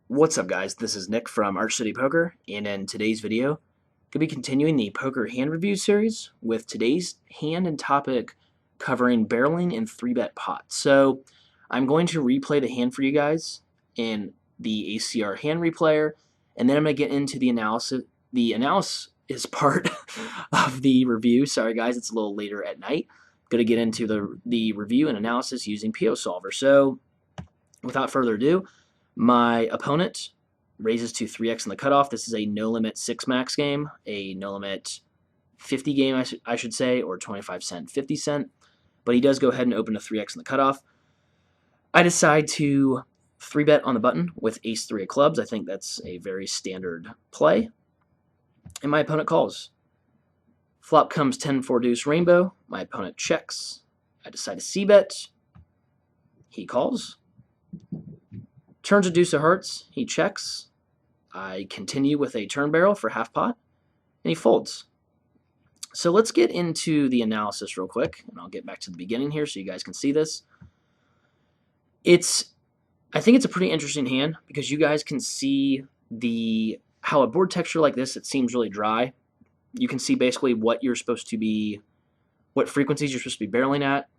What's up, guys? This is Nick from Arch City Poker, and in today's video, I'm going to be continuing the poker hand review series with today's hand and topic covering barreling and 3-bet pots. So I'm going to replay the hand for you guys in the ACR hand replayer, and then I'm going to get into the analysis. The analysis is part of the review. Sorry, guys, it's a little later at night. I'm going to get into the review and analysis using PioSolver. So without further ado, my opponent raises to 3x in the cutoff. This is a no-limit 6-max game, a no-limit 50 game, I should say, or 25-cent, 50-cent. But he does go ahead and open to 3x in the cutoff. I decide to 3-bet on the button with ace-3 of clubs. I think that's a very standard play. And my opponent calls. Flop comes 10-4 deuce rainbow. My opponent checks. I decide to c-bet. He calls. Turns a deuce of hearts, he checks. I continue with a turn barrel for half pot, and he folds. So let's get into the analysis real quick, and I'll get back to the beginning here so you guys can see this. I think it's a pretty interesting hand because you guys can see how a board texture like this, it seems really dry. You can see basically what frequencies you're supposed to be barreling at,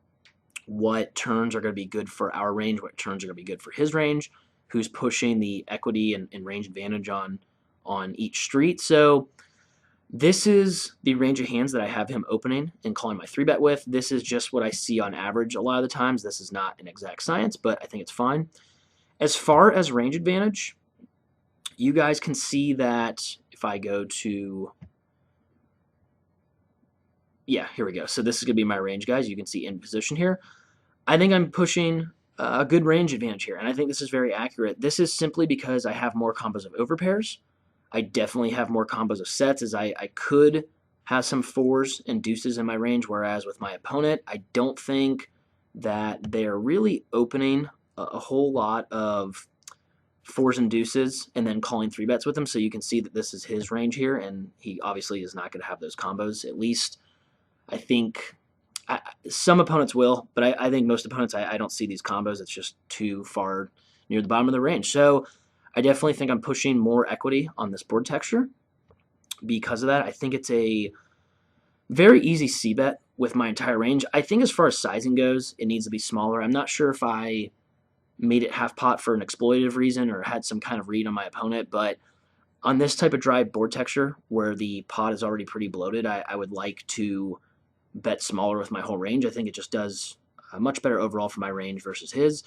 what turns are going to be good for our range, what turns are going to be good for his range, who's pushing the equity and range advantage on each street. So this is the range of hands that I have him opening and calling my 3-bet with. This is just what I see on average a lot of the times. This is not an exact science, but I think it's fine. As far as range advantage, you guys can see that if I go to, yeah, here we go. So this is going to be my range, guys. You can see in position here. I think I'm pushing a good range advantage here, and I think this is very accurate. This is simply because I have more combos of overpairs. I definitely have more combos of sets, as I could have some 4s and deuces in my range, whereas with my opponent, I don't think that they're really opening a whole lot of 4s and deuces and then calling 3-bets with them, so you can see that this is his range here, and he obviously is not going to have those combos. At least I think some opponents will, but I think most opponents, I don't see these combos. It's just too far near the bottom of the range. So I definitely think I'm pushing more equity on this board texture. Because of that, I think it's a very easy c-bet with my entire range. I think as far as sizing goes, it needs to be smaller. I'm not sure if I made it half pot for an exploitative reason or had some kind of read on my opponent, but on this type of dry board texture where the pot is already pretty bloated, I would like to bet smaller with my whole range. I think it just does much better overall for my range versus his.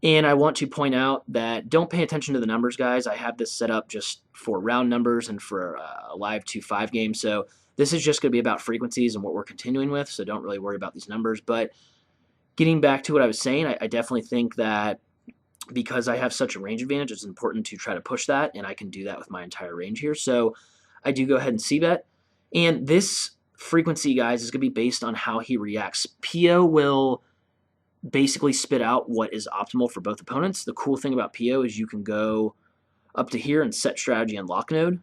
And I want to point out that don't pay attention to the numbers, guys. I have this set up just for round numbers and for a live 2-5 game. So this is just going to be about frequencies and what we're continuing with. So don't really worry about these numbers. But getting back to what I was saying, I definitely think that because I have such a range advantage, it's important to try to push that. And I can do that with my entire range here. So I do go ahead and c-bet. And this frequency, guys, is going to be based on how he reacts. Pio will basically spit out what is optimal for both opponents. The cool thing about Pio is you can go up to here and set strategy and lock node,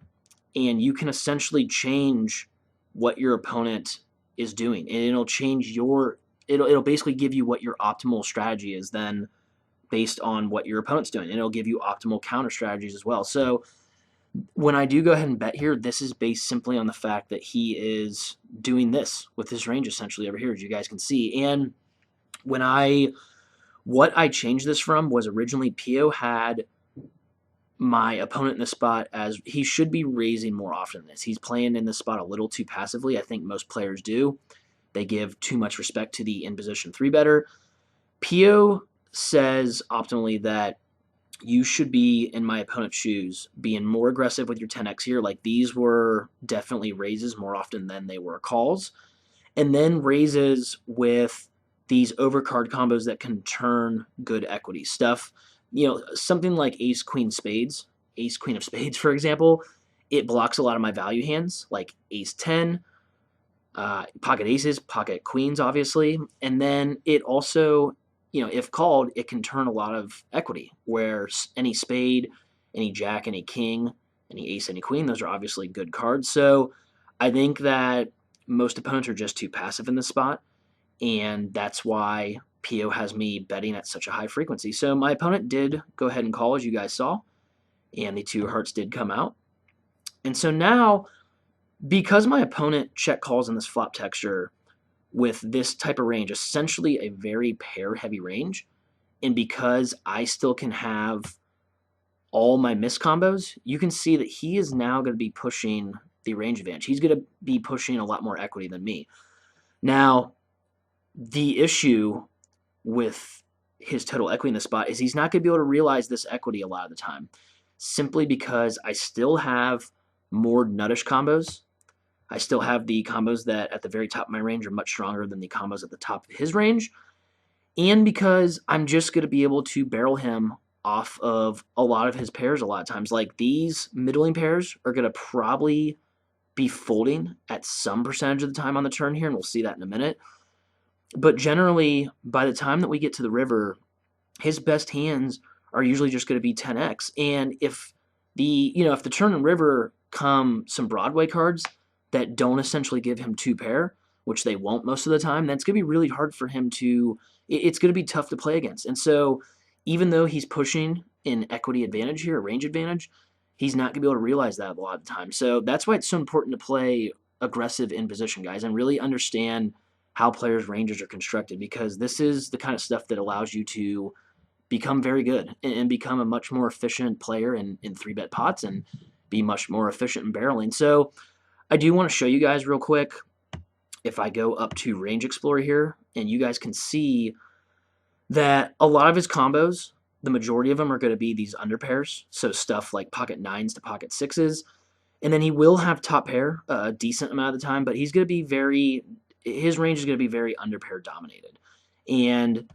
and you can essentially change what your opponent is doing, and it'll change it'll basically give you what your optimal strategy is then based on what your opponent's doing, and it'll give you optimal counter strategies as well. So when I do go ahead and bet here, this is based simply on the fact that he is doing this with his range essentially over here, as you guys can see. And what I changed this from was originally Pio had my opponent in the spot as he should be raising more often than this. He's playing in this spot a little too passively. I think most players do. They give too much respect to the in-position 3-better. Pio says optimally that you should be, in my opponent's shoes, being more aggressive with your 10x here. Like, these were definitely raises more often than they were calls. And then raises with these overcard combos that can turn good equity stuff. Something like ace, queen of spades, for example, it blocks a lot of my value hands, like ace 10, pocket aces, pocket queens, obviously. And then it also, if called, it can turn a lot of equity, where any spade, any jack, any king, any ace, any queen, those are obviously good cards. So I think that most opponents are just too passive in this spot, and that's why Pio has me betting at such a high frequency. So my opponent did go ahead and call, as you guys saw, and the 2 hearts did come out. And so now, because my opponent check calls in this flop texture with this type of range, essentially a very pair-heavy range, and because I still can have all my miss combos, you can see that he is now going to be pushing the range advantage. He's going to be pushing a lot more equity than me. Now, the issue with his total equity in the spot is he's not going to be able to realize this equity a lot of the time, simply because I still have more nuttish combos. I still have the combos that at the very top of my range are much stronger than the combos at the top of his range, and because I'm just going to be able to barrel him off of a lot of his pairs a lot of times. Like, these middling pairs are going to probably be folding at some percentage of the time on the turn here, and we'll see that in a minute. But generally, by the time that we get to the river, his best hands are usually just going to be 10x. And if if the turn and river come some Broadway cards that don't essentially give him 2 pair, which they won't most of the time, that's going to be really hard for him to, it's going to be tough to play against. And so even though he's pushing an equity advantage here, a range advantage, he's not going to be able to realize that a lot of the time. So that's why it's so important to play aggressive in position, guys, and really understand how players' ranges are constructed, because this is the kind of stuff that allows you to become very good and become a much more efficient player in 3-bet pots and be much more efficient in barreling. So I do want to show you guys real quick, if I go up to Range Explorer here, and you guys can see that a lot of his combos, the majority of them are going to be these underpairs, so stuff like pocket 9s to pocket 6s, and then he will have top pair a decent amount of the time, but he's going to be his range is going to be very underpair dominated. And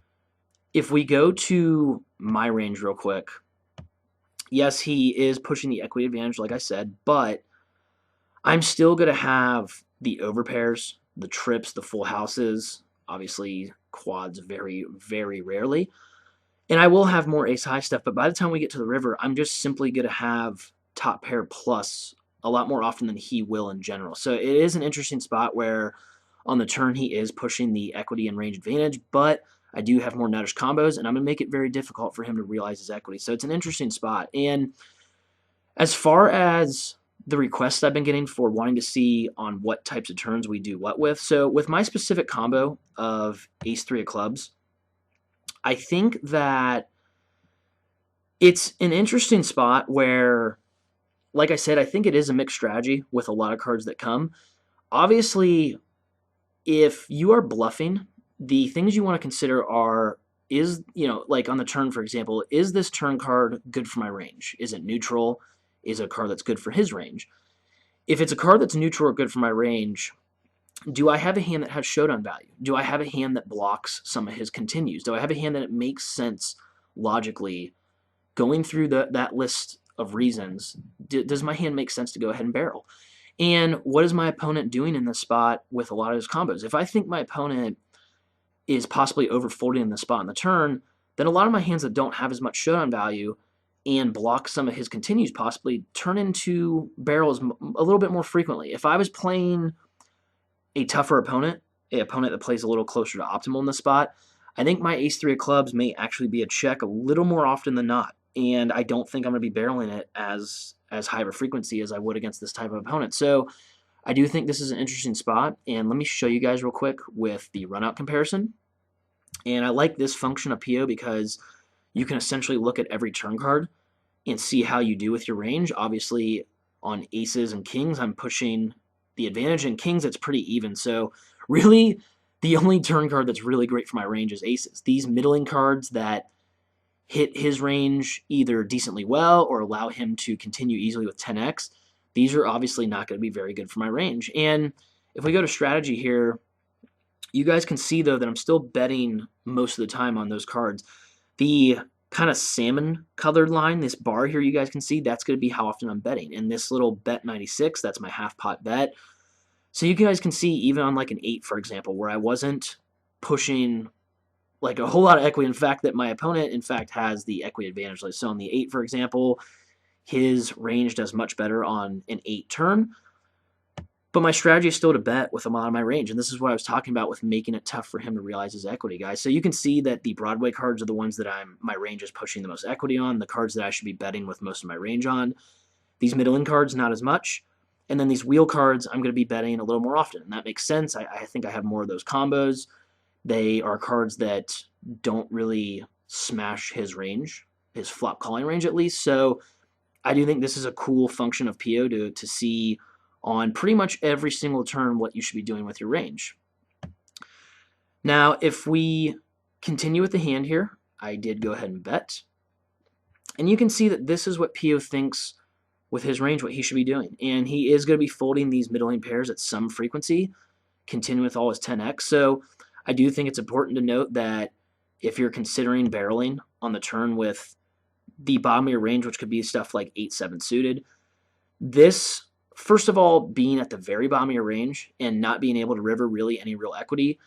if we go to my range real quick, yes, he is pushing the equity advantage, like I said, but I'm still going to have the overpairs, the trips, the full houses, obviously quads very, very rarely. And I will have more ace-high stuff, but by the time we get to the river, I'm just simply going to have top pair plus a lot more often than he will in general. So it is an interesting spot where on the turn he is pushing the equity and range advantage, but I do have more nuttish combos, and I'm going to make it very difficult for him to realize his equity. So it's an interesting spot. And as far as the requests I've been getting for wanting to see on what types of turns we do what with, so with my specific combo of ace-3 of clubs, I think that it's an interesting spot where, like I said, I think it is a mixed strategy with a lot of cards that come. Obviously, if you are bluffing, the things you want to consider are, like on the turn, for example, is this turn card good for my range? Is it neutral? Is it a card that's good for his range? If it's a card that's neutral or good for my range, do I have a hand that has showdown value? Do I have a hand that blocks some of his continues? Do I have a hand that it makes sense logically going through that list of reasons? Does my hand make sense to go ahead and barrel? And what is my opponent doing in this spot with a lot of his combos? If I think my opponent is possibly overfolding in the spot on the turn, then a lot of my hands that don't have as much showdown value and block some of his continues possibly turn into barrels a little bit more frequently. If I was playing a tougher opponent, an opponent that plays a little closer to optimal in the spot, I think my ace-3 of clubs may actually be a check a little more often than not. And I don't think I'm going to be barreling it as high of a frequency as I would against this type of opponent. So I do think this is an interesting spot, and let me show you guys real quick with the runout comparison. And I like this function of PO because you can essentially look at every turn card and see how you do with your range. Obviously, on aces and kings, I'm pushing the advantage. In kings, it's pretty even. So really, the only turn card that's really great for my range is aces. These middling cards that hit his range either decently well or allow him to continue easily with 10x, these are obviously not going to be very good for my range. And if we go to strategy here, you guys can see, though, that I'm still betting most of the time on those cards. The kind of salmon-colored line, this bar here you guys can see, that's going to be how often I'm betting. And this little bet 96, that's my half-pot bet. So you guys can see, even on like an 8, for example, where I wasn't pushing like a whole lot of equity. In fact, that my opponent, in fact, has the equity advantage. Like, so on the 8, for example, his range does much better on an 8 turn. But my strategy is still to bet with a lot of my range, and this is what I was talking about with making it tough for him to realize his equity, guys. So you can see that the Broadway cards are the ones that my range is pushing the most equity on, the cards that I should be betting with most of my range on. These middling cards, not as much. And then these wheel cards, I'm going to be betting a little more often, and that makes sense. I think I have more of those combos. They are cards that don't really smash his range, his flop calling range at least. So I do think this is a cool function of Pio to see on pretty much every single turn what you should be doing with your range. Now, if we continue with the hand here, I did go ahead and bet. And you can see that this is what Pio thinks with his range, what he should be doing. And he is going to be folding these middling pairs at some frequency, continue with all his 10x. So I do think it's important to note that if you're considering barreling on the turn with the bottom of your range, which could be stuff like 8-7 suited, this, first of all, being at the very bottom of your range and not being able to river really any real equity,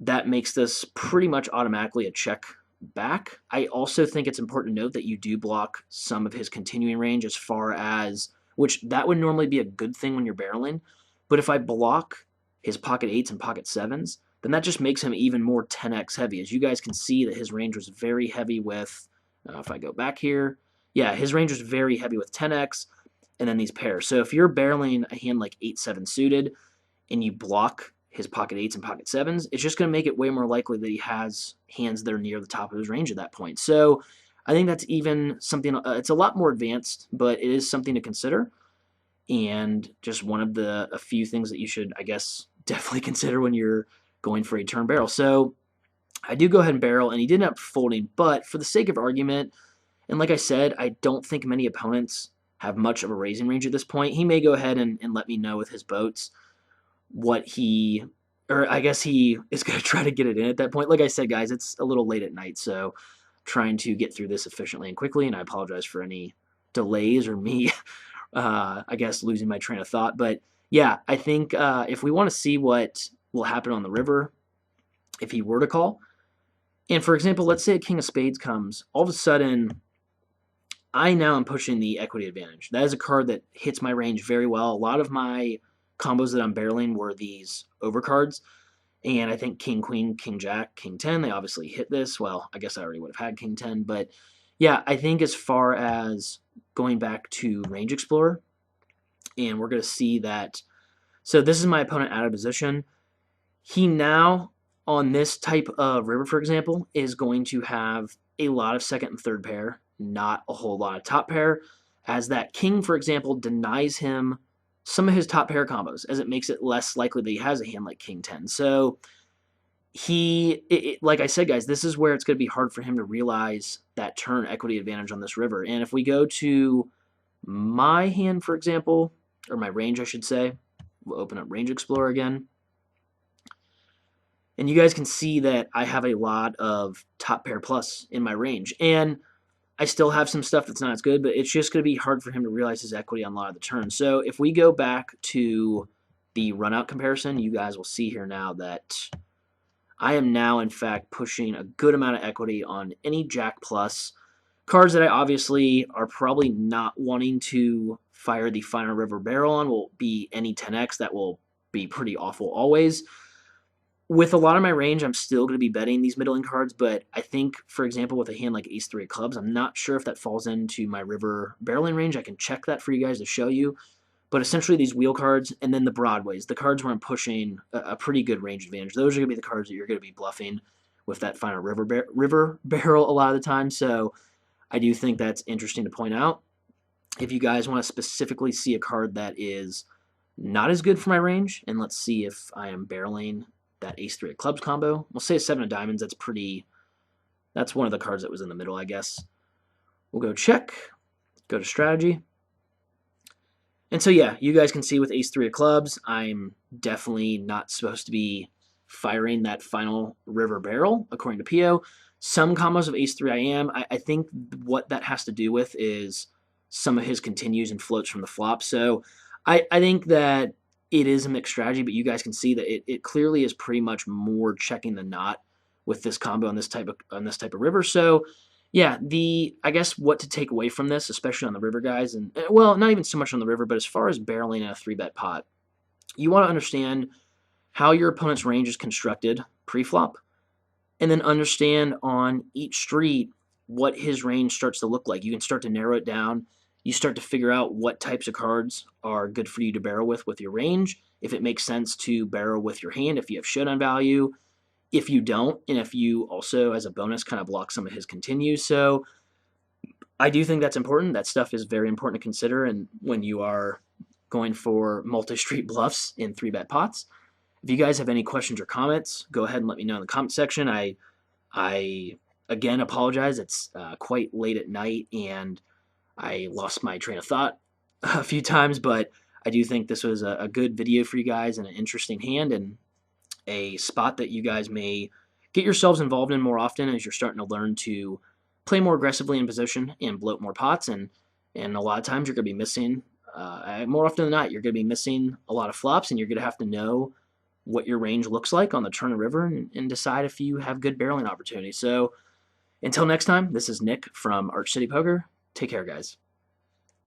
that makes this pretty much automatically a check back. I also think it's important to note that you do block some of his continuing range as far as, which that would normally be a good thing when you're barreling, but if I block his pocket 8s and pocket 7s, then that just makes him even more 10x heavy. As you guys can see that his range was very heavy with, if I go back here, yeah, his range was very heavy with 10x and then these pairs. So if you're barreling a hand like 8-7 suited and you block his pocket 8s and pocket 7s, it's just going to make it way more likely that he has hands that are near the top of his range at that point. So I think that's even something, it's a lot more advanced, but it is something to consider, and just one of a few things that you should, I guess, definitely consider when you're going for a turn barrel. So I do go ahead and barrel, and he did end up folding, but for the sake of argument, and like I said, I don't think many opponents have much of a raising range at this point. He may go ahead and let me know with his boats what he, or I guess he is going to try to get it in at that point. Like I said, guys, it's a little late at night, so trying to get through this efficiently and quickly, and I apologize for any delays or me, I guess, losing my train of thought. But yeah, I think if we want to see what will happen on the river, if he were to call, and for example, let's say a king of spades comes, all of a sudden, I now am pushing the equity advantage. That is a card that hits my range very well. A lot of my combos that I'm barreling were these overcards, and I think king, queen, king, jack, king 10, they obviously hit this. Well, I guess I already would have had king 10, but yeah, I think as far as going back to Range Explorer, and we're going to see that, so this is my opponent out of position. He now, on this type of river, for example, is going to have a lot of second and third pair, not a whole lot of top pair, as that king, for example, denies him some of his top pair combos, as it makes it less likely that he has a hand like king 10. So like I said, guys, this is where it's going to be hard for him to realize that turn equity advantage on this river. And if we go to my hand, for example, or my range, I should say, we'll open up Range Explorer again. And you guys can see that I have a lot of top pair plus in my range. And I still have some stuff that's not as good, but it's just going to be hard for him to realize his equity on a lot of the turns. So if we go back to the run-out comparison, you guys will see here now that I am now, in fact, pushing a good amount of equity on any Jack plus. Cards that I obviously are probably not wanting to fire the final river barrel on will be any 10x. That will be pretty awful always. With a lot of my range, I'm still going to be betting these middling cards, but I think, for example, with a hand like Ace-3 of clubs, I'm not sure if that falls into my river barreling range. I can check that for you guys to show you. But essentially these wheel cards and then the broadways, the cards where I'm pushing a pretty good range advantage, those are going to be the cards that you're going to be bluffing with that final river barrel a lot of the time. So I do think that's interesting to point out. If you guys want to specifically see a card that is not as good for my range, and let's see if I am barreling that Ace-3 of clubs combo. We'll say a 7 of diamonds. That's one of the cards that was in the middle, I guess. We'll go check, go to strategy. And so, yeah, you guys can see with Ace-3 of clubs, I'm definitely not supposed to be firing that final river barrel, according to Pio. Some combos of Ace-3 I am. I think what that has to do with is some of his continues and floats from the flop. So I think that it is a mixed strategy, but you guys can see that it clearly is pretty much more checking than not with this combo on this type of river. So yeah, I guess what to take away from this, especially on the river, guys, and well, not even so much on the river, but as far as barreling in a 3-bet pot, You want to understand how your opponent's range is constructed pre-flop, and then understand on each street what his range starts to look like. You can start to narrow it down. You start to figure out what types of cards are good for you to barrel with your range, if it makes sense to barrel with your hand, if you have showdown value, if you don't, and if you also, as a bonus, kind of block some of his continues. So I do think that's important. That stuff is very important to consider, and when you are going for multi-street bluffs in 3-bet pots. If you guys have any questions or comments, go ahead and let me know in the comment section. I again apologize. It's quite late at night, and I lost my train of thought a few times, but I do think this was a good video for you guys and an interesting hand and a spot that you guys may get yourselves involved in more often as you're starting to learn to play more aggressively in position and bloat more pots. And a lot of times you're going to be missing, more often than not, you're going to be missing a lot of flops, and you're going to have to know what your range looks like on the turn and river and decide if you have good barreling opportunities. So until next time, this is Nick from Arch City Poker. Take care, guys.